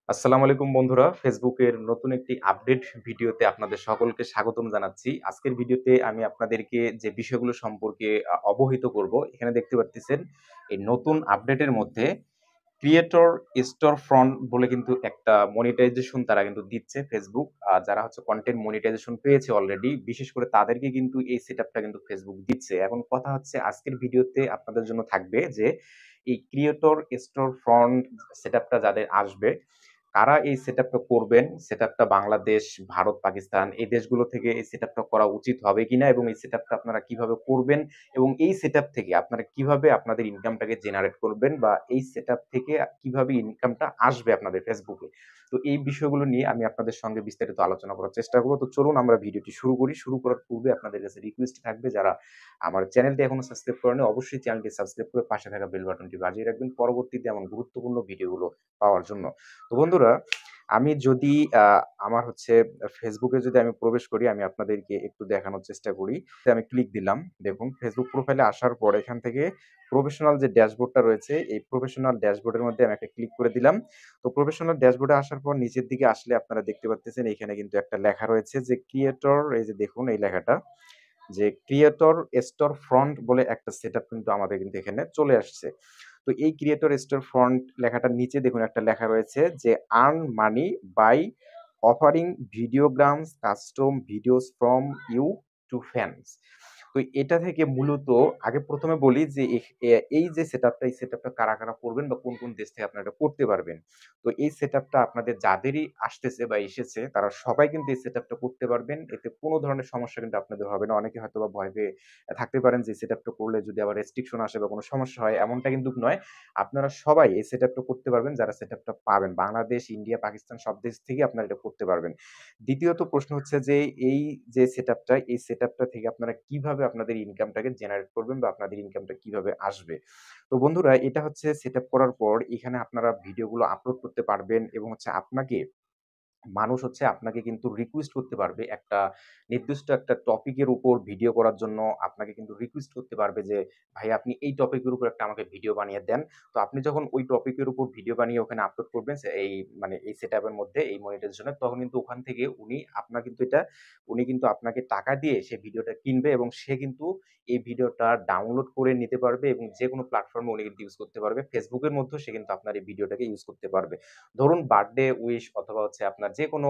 আসসালামু আলাইকুম বন্ধুরা। ফেসবুকের নতুন একটি আপডেট ভিডিওতে আপনাদের সকলকে স্বাগতম জানাচ্ছি। আজকের ভিডিওতে আমি আপনাদেরকে যে বিষয়গুলো সম্পর্কে অবহিত করব, এখানে দেখতে পারতেছেন এই নতুন আপডেটের মধ্যে ক্রিয়েটর স্টোর ফ্রন্ট বলে কিন্তু একটা মনিটাইজেশন তারা কিন্তু দিচ্ছে ফেসবুক। যারা হচ্ছে কনটেন্ট মনিটাইজেশন পেয়েছে অলরেডি, বিশেষ করে তাদেরকে কিন্তু এই সেটআপটা কিন্তু ফেসবুক দিচ্ছে। এখন কথা হচ্ছে আজকের ভিডিওতে আপনাদের জন্য থাকবে যে এই ক্রিয়েটর স্টোর ফ্রন্ট সেটআপটা যাদের আসবে, কারা এই সেটআপটা করবেন? সেটআপটা বাংলাদেশ, ভারত, পাকিস্তান এই দেশগুলো থেকে এই সেটআপটা করা উচিত হবে কিনা এবং এই সেটআপটা আপনারা কিভাবে করবেন এবং এই সেটআপ থেকে আপনারা কিভাবে আপনাদের ইনকামটাকে জেনারেট করবেন বা এই সেটআপ থেকে কিভাবে ইনকামটা আসবে আপনাদের ফেসবুকে। তো এই বিষয়গুলো নিয়ে আমি আপনাদের সঙ্গে বিস্তারিত আলোচনা করার চেষ্টা করব। তো চলুন আমরা ভিডিওটি শুরু করি। শুরু করার পূর্বে আপনাদের কাছে রিকোয়েস্ট থাকবে, যারা আমার চ্যানেলটি এখনো সাবস্ক্রাইব করেনি অবশ্যই চ্যানেলটি সাবস্ক্রাইব করে পাশে থাকা বেল বাটনটি বাজিয়ে রাখবেন পরবর্তীতে এমন গুরুত্বপূর্ণ ভিডিওগুলো পাওয়ার জন্য। তো বন্ধুরা, আমি যদি আমার হচ্ছে ফেসবুকে যদি আমি প্রবেশ করি, আমি আপনাদেরকে একটু দেখানোর চেষ্টা করি। আমি ক্লিক দিলাম। দেখুন ফেসবুক প্রোফাইলে আসার পর এখান থেকে প্রফেশনাল যে ড্যাশবোর্ডটা রয়েছে, এই প্রফেশনাল ড্যাশবোর্ডের মধ্যে আমি একটা ক্লিক করে দিলাম। তো প্রফেশনাল ড্যাশবোর্ডে আসার পর নিচের দিকে আসলে আপনারা দেখতে পাচ্তেছেন এখানে কিন্তু একটা লেখা রয়েছে যে ক্রিয়েটর, এই যে দেখুন এই লেখাটা, যে ক্রিয়েটর স্টোর ফ্রন্ট বলে একটা সেটআপ কিন্তু আমাদের কিন্তু এখানে চলে আসছে। তো এই ক্রিয়েটর স্টোর ফ্রন্ট লেখাটার নিচে দেখুন একটা লেখা রয়েছে যে earn money by offering videograms custom videos from you to fans. তো এটা থেকে মূলত আগে ১ম এ বলি যে এই যে সেটআপটা, এই সেটআপটা কারা করবেন বা কোন দেশ থেকে আপনারা এটা করতে পারবেন। তো এই সেটআপটা আপনাদের যাদেরই আসতেছে বা এসেছে তারা সবাই কিন্তু এই সেটআপটা করতে পারবেন। এতে কোন ধরনের সমস্যা কিন্তু আপনাদের হবে না। অনেকে হয়তোবা ভয় পেয়ে থাকতে পারেন যে সেটআপটা করলে যদি আবার রেস্ট্রিকশন আসে বা কোন সমস্যা হয়, এমনটা কিন্তু নয়। আপনারা সবাই এই সেটআপটা করতে পারবেন যারা সেটআপটা পাবেন। বাংলাদেশ, ইন্ডিয়া, পাকিস্তান সব দেশ থেকে আপনারা এটা করতে পারবেন। দ্বিতীয়ত প্রশ্ন হচ্ছে যে এই যে সেটআপটা, এই সেটআপটা থেকে আপনারা কিভাবে আপনাদের ইনকামটাকে জেনারেট করবেন বা আপনাদের ইনকামটা কিভাবে আসবে? তো বন্ধুরা, এটা হচ্ছে সেটআপ করার পর এখানে আপনারা ভিডিওগুলো আপলোড করতে পারবেন এবং হচ্ছে আপনাকে মানুষ হচ্ছে আপনাকে কিন্তু রিকোয়েস্ট করতে পারবে একটা নির্দিষ্ট একটা টপিকের উপর ভিডিও করার জন্য। আপনাকে কিন্তু রিকোয়েস্ট করতে পারবে যে, "ভাই আপনি এই টপিকের উপর একটা আমাকে ভিডিও বানিয়ে দেন।" তো আপনি যখন ওই টপিকের উপর ভিডিও বানিয়ে ওখানে আপলোড করবেন এই মানে এই সেটআপ এর মধ্যে এই মনিটাইজেশন এর, তখন কিন্তু ওখান থেকে উনি কিন্তু আপনাকে টাকা দিয়ে সে ভিডিওটা কিনবে এবং সে কিন্তু এই ভিডিওটা ডাউনলোড করে নিতে পারবে এবং যেকোনো প্ল্যাটফর্মে উনি কিন্তু ইউজ করতে পারবে। Facebook এর মধ্যেও সে কিন্তু আপনার এই ভিডিওটাকে ইউজ করতে পারবে। ধরুন বার্থডে উইশ অথবা হচ্ছে আপনার যেকোনো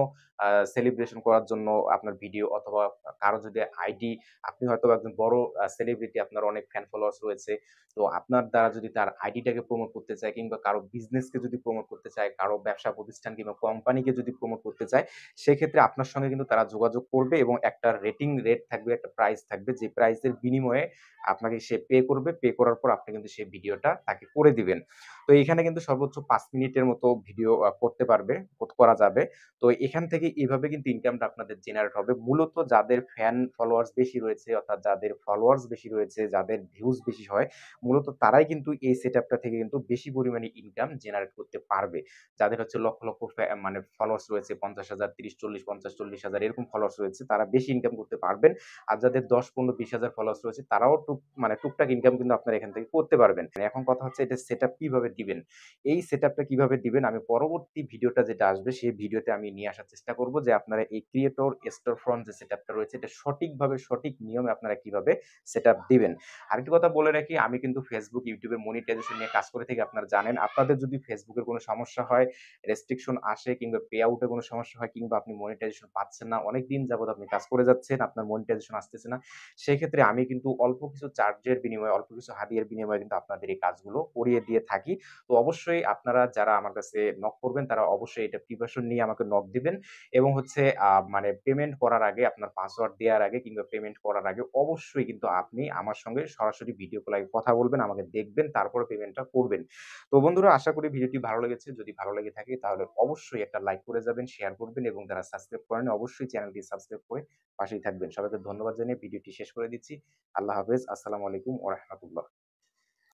সেলিব্রেশন করার জন্য আপনার ভিডিও, অথবা কারো যদি আইডি, আপনি হয়তোবা একজন বড় সেলিব্রিটি, আপনার অনেক ফ্যান ফলোয়ার্স রয়েছে। তো আপনার দ্বারা যদি তার আইডিটাকে প্রমোট করতে চায় কিংবা কারো বিজনেসকে যদি প্রমোট করতে চায়, কারো ব্যবসা প্রতিষ্ঠান কিংবা কোম্পানিকে যদি প্রমোট করতে চায়, সেক্ষেত্রে আপনার সঙ্গে কিন্তু তারা যোগাযোগ করবে এবং একটা রেটিং রেট থাকবে, একটা প্রাইস থাকবে। যে প্রাইসের বিনিময়ে আপনাকে সে পে করবে। পে করার পর আপনি কিন্তু সেই ভিডিওটা তাকে করে দিবেন। তো এখানে কিন্তু সর্বোচ্চ ৫ মিনিটের মতো ভিডিও করতে পারবে, করা যাবে। তো এখান থেকে এভাবে কিন্তু ইনকামটা আপনাদের জেনারেট হবে। মূলত যাদের ফ্যান ফলোয়ার্স বেশি রয়েছে, অর্থাৎ যাদের ফলোয়ার্স বেশি রয়েছে, যাদের ভিউজ বেশি হয়, মূলত তারাই কিন্তু এই সেটআপটা থেকে কিন্তু বেশি পরিমাণে ইনকাম জেনারেট করতে পারবে। যাদের হচ্ছে লক্ষ মানে ফলোয়ার্স রয়েছে, ৫০,০০০, ৩০, ৪০, ৫০, ৪০,০০০ এরকম ফলোয়ার্স রয়েছে, তারা বেশি ইনকাম করতে পারবেন। আর যাদের ১০, ১৫, ২০,০০০ ফলোয়ার্স রয়েছে তারাও মানে টুকটাক ইনকাম কিন্তু আপনারা এখান থেকে করতে পারবেন। এখন কথা হচ্ছে এটা সেটআপ কিভাবে দিবেন? এই সেটআপটা কিভাবে দিবেন আমি পরবর্তী ভিডিওটা যেটা আসবে সেই ভিডিওতে আমি নিয়ে আসার চেষ্টা করব, যে আপনারা এই ক্রিয়েটর স্টোর ফ্রন্ট যে সেটআপটা রয়েছে এটা সঠিকভাবে সঠিক নিয়মে আপনারা কিভাবে সেটআপ দিবেন। আরেকটি কথা বলে রাখি, আমি কিন্তু Facebook, YouTube এর মনিটাইজেশন নিয়ে কাজ করে থাকি, আপনারা জানেন। আপনাদের যদি Facebook এর কোনো সমস্যা হয়, রেস্ট্রিকশন আসে কিংবা পে আউট এ কোনো সমস্যা হয় কিংবা আপনি মনিটাইজেশন পাচ্ছেন না, অনেকদিন যাবৎ আপনি কাজ করে যাচ্ছেন, আপনার মনিটাইজেশন আসতেছে না, সেক্ষেত্রে আমি কিন্তু অল্প কিছু চার্জের বিনিময়ে, অল্প কিছু হাদিয়ার বিনিময়ে কিন্তু আপনাদের এই কাজগুলো করিয়ে দিয়ে থাকি। তো অবশ্যই আপনারা যারা আমার কাছে নক করবেন তারা অবশ্যই এটা প্রিপারেশন নিয়ে আমাকে নক দিবেন এবং হচ্ছে মানে পেমেন্ট করার আগে, আপনার পাসওয়ার্ড দেওয়ার আগে কিংবা পেমেন্ট করার আগে অবশ্যই কিন্তু আপনি আমার সঙ্গে সরাসরি ভিডিও কলে কথা বলবেন, আমাকে দেখবেন, তারপরে পেমেন্টটা করবেন। তো বন্ধুরা, আশা করি ভিডিওটি ভালো লেগেছে। যদি ভালো লেগে থাকে তাহলে অবশ্যই একটা লাইক করে যাবেন, শেয়ার করবেন এবং যারা সাবস্ক্রাইব করেনি অবশ্যই চ্যানেলটি সাবস্ক্রাইব করে পাশেই থাকবেন। সবাইকে ধন্যবাদ জানিয়ে ভিডিওটি শেষ করে দিচ্ছি। আল্লাহ হাফেজ। আসসালামু আলাইকুম ওয়া রাহমাতুল্লাহ।